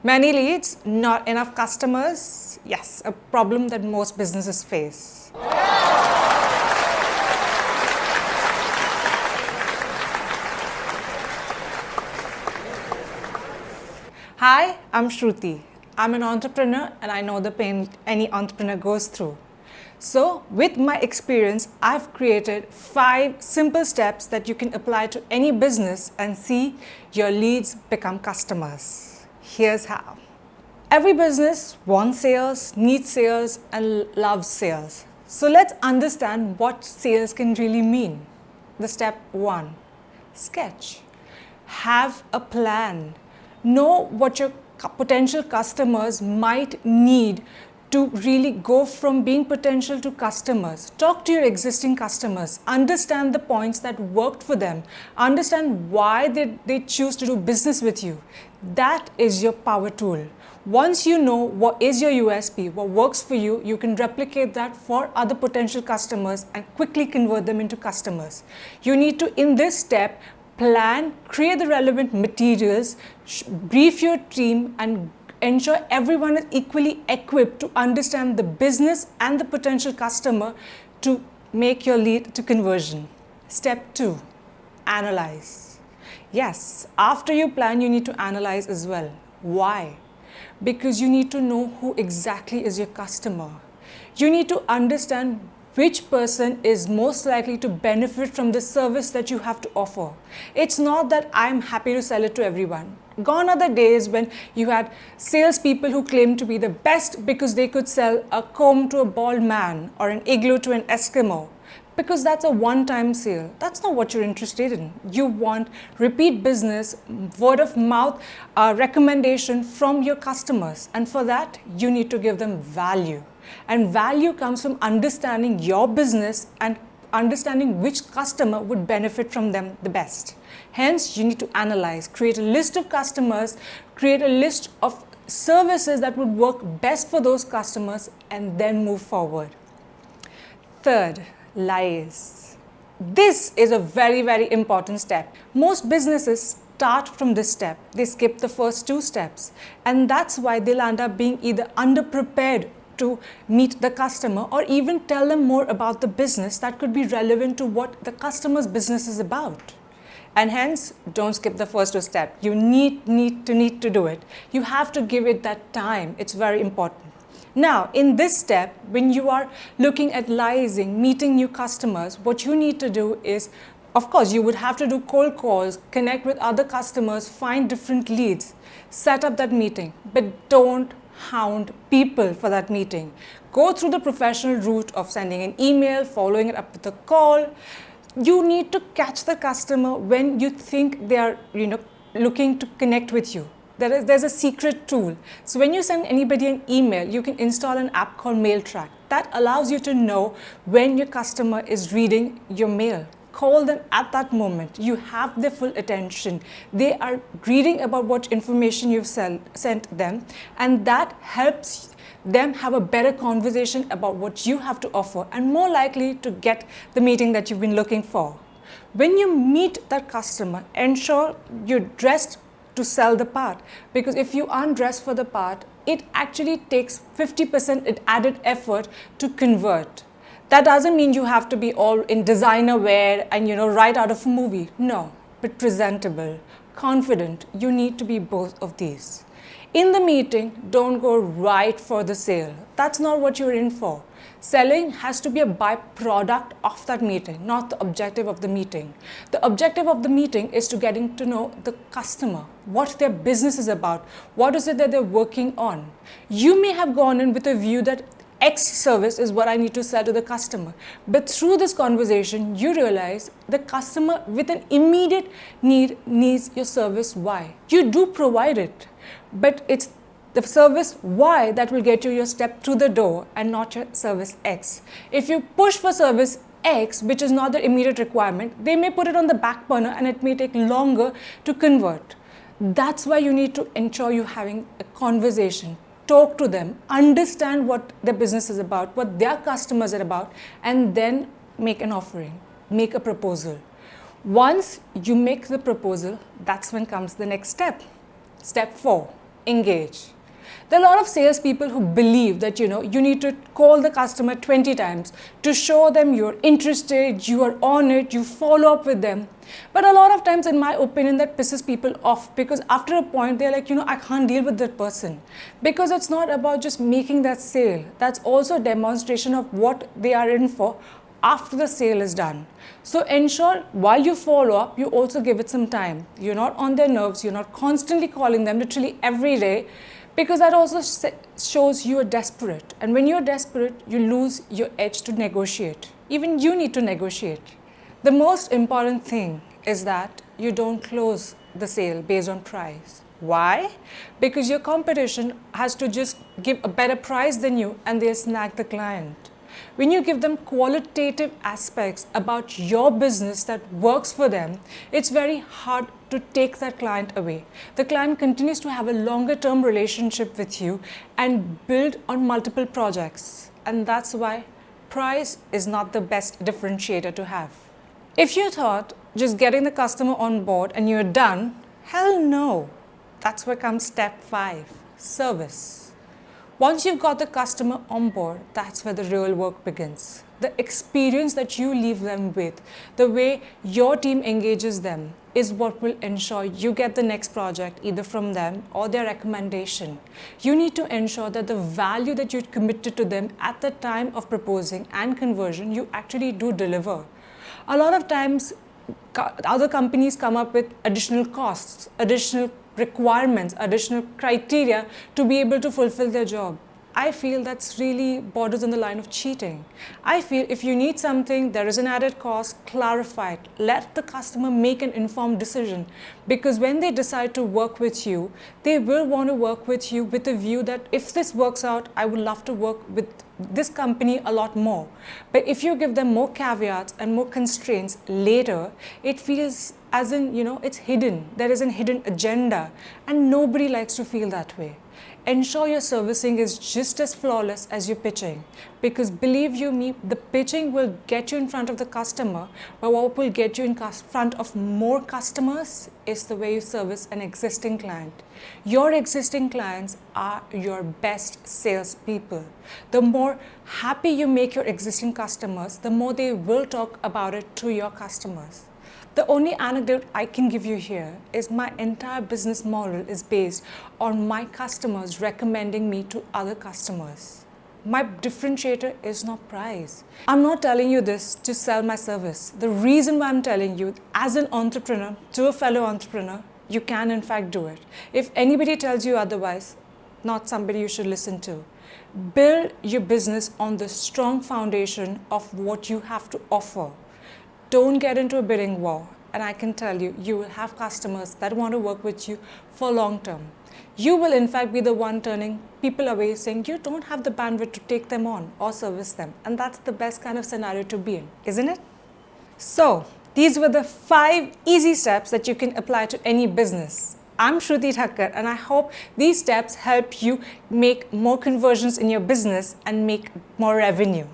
Many leads, not enough customers. Yes, a problem that most businesses face. Hi, I'm Shruti. I'm an entrepreneur and I know the pain any entrepreneur goes through. So, with my experience, I've created 5 simple steps that you can apply to any business and see your leads become customers. Here's how. Every business wants sales, needs sales, and loves sales. So, let's understand what sales can really mean. The step 1, sketch. Have a plan. Know what your potential customers might need to really go from being potential to customers. Talk to your existing customers. Understand the points that worked for them. Understand why they choose to do business with you. That is your power tool. Once you know what is your USP, what works for you, you can replicate that for other potential customers and quickly convert them into customers. You need to, in this step, plan, create the relevant materials, brief your team, and ensure everyone is equally equipped to understand the business and the potential customer to make your lead to conversion. Step 2, analyze. Yes, after you plan, you need to analyze as well. Why? Because you need to know who exactly is your customer. You need to understand which person is most likely to benefit from the service that you have to offer. It's not that I'm happy to sell it to everyone. Gone are the days when you had salespeople who claimed to be the best because they could sell a comb to a bald man or an igloo to an Eskimo. Because that's a one-time sale. That's not what you're interested in. You want repeat business, word of mouth, recommendation from your customers. And for that, you need to give them value. And value comes from understanding your business and understanding which customer would benefit from them the best. Hence, you need to analyze, create a list of customers, create a list of services that would work best for those customers, and then move forward. Third, lies. This is a very, very important step. Most businesses start from this step. They skip the first 2 steps. And that's why they'll end up being either underprepared to meet the customer or even tell them more about the business that could be relevant to what the customer's business is about. And hence, don't skip the first 2 steps. You need to do it. You have to give it that time. It's very important. Now, in this step, when you are looking at liaising, meeting new customers, what you need to do is, of course, you would have to do cold calls, connect with other customers, find different leads, set up that meeting, but don't hound people for that meeting. Go through the professional route of sending an email, following it up with a call. You need to catch the customer when you think they are, looking to connect with you. There's a secret tool. So when you send anybody an email, you can install an app called MailTrack. That allows you to know when your customer is reading your mail. Call them at that moment. You have their full attention. They are reading about what information you've sent them, and that helps them have a better conversation about what you have to offer and more likely to get the meeting that you've been looking for. When you meet that customer, ensure you're dressed to sell the part, because if you aren't dressed for the part, it actually takes 50% added effort to convert. That doesn't mean you have to be all in designer wear and right out of a movie. No, but presentable, confident. You need to be both of these. In the meeting, don't go right for the sale. That's not what you're in for. Selling has to be a byproduct of that meeting, not the objective of the meeting. The objective of the meeting is to getting to know the customer, what their business is about, what is it that they're working on. You may have gone in with a view that X service is what I need to sell to the customer. But through this conversation, you realize the customer with an immediate need needs your service Y. You do provide it, but it's the service Y that will get you your step through the door and not your service X. If you push for service X, which is not the immediate requirement, they may put it on the back burner and it may take longer to convert. That's why you need to ensure you're having a conversation. Talk to them, understand what their business is about, what their customers are about, and then make an offering, make a proposal. Once you make the proposal, that's when comes the next step. Step 4, engage. There are a lot of salespeople who believe that you need to call the customer 20 times to show them you're interested, you are on it, you follow up with them. But a lot of times, in my opinion, that pisses people off, because after a point they're like, I can't deal with that person, because it's not about just making that sale. That's also a demonstration of what they are in for after the sale is done. So ensure while you follow up, you also give it some time. You're not on their nerves, you're not constantly calling them literally every day, because that also shows you are desperate. And when you're desperate, you lose your edge to negotiate. Even you need to negotiate. The most important thing is that you don't close the sale based on price. Why? Because your competition has to just give a better price than you and they'll snag the client. When you give them qualitative aspects about your business that works for them, it's very hard to take that client away. The client continues to have a longer term relationship with you and build on multiple projects. And that's why price is not the best differentiator to have. If you thought just getting the customer on board and you're done, hell no. That's where comes step 5, service. Once you've got the customer on board, that's where the real work begins. The experience that you leave them with, the way your team engages them, is what will ensure you get the next project either from them or their recommendation. You need to ensure that the value that you committed to them at the time of proposing and conversion, you actually do deliver. A lot of times, other companies come up with additional costs, additional requirements, additional criteria to be able to fulfill their job. I feel that's really borders on the line of cheating. I feel if you need something, there is an added cost, clarify it. Let the customer make an informed decision, because when they decide to work with you, they will want to work with you with a view that if this works out, I would love to work with this company a lot more. But if you give them more caveats and more constraints later, it feels as in, it's hidden. There is a hidden agenda, and nobody likes to feel that way. Ensure your servicing is just as flawless as your pitching, because believe you me, the pitching will get you in front of the customer, but what will get you in front of more customers is the way you service an existing client. Your existing clients are your best salespeople. The more happy you make your existing customers, the more they will talk about it to your customers. The only anecdote I can give you here is my entire business model is based on my customers recommending me to other customers. My differentiator is not price. I'm not telling you this to sell my service. The reason why I'm telling you, as an entrepreneur to a fellow entrepreneur, you can in fact do it. If anybody tells you otherwise, not somebody you should listen to. Build your business on the strong foundation of what you have to offer. Don't get into a bidding war, and I can tell you, you will have customers that want to work with you for long term. You will in fact be the one turning people away, saying you don't have the bandwidth to take them on or service them, and that's the best kind of scenario to be in, isn't it? So, these were the 5 easy steps that you can apply to any business. I'm Shruti Thakkar, and I hope these steps help you make more conversions in your business and make more revenue.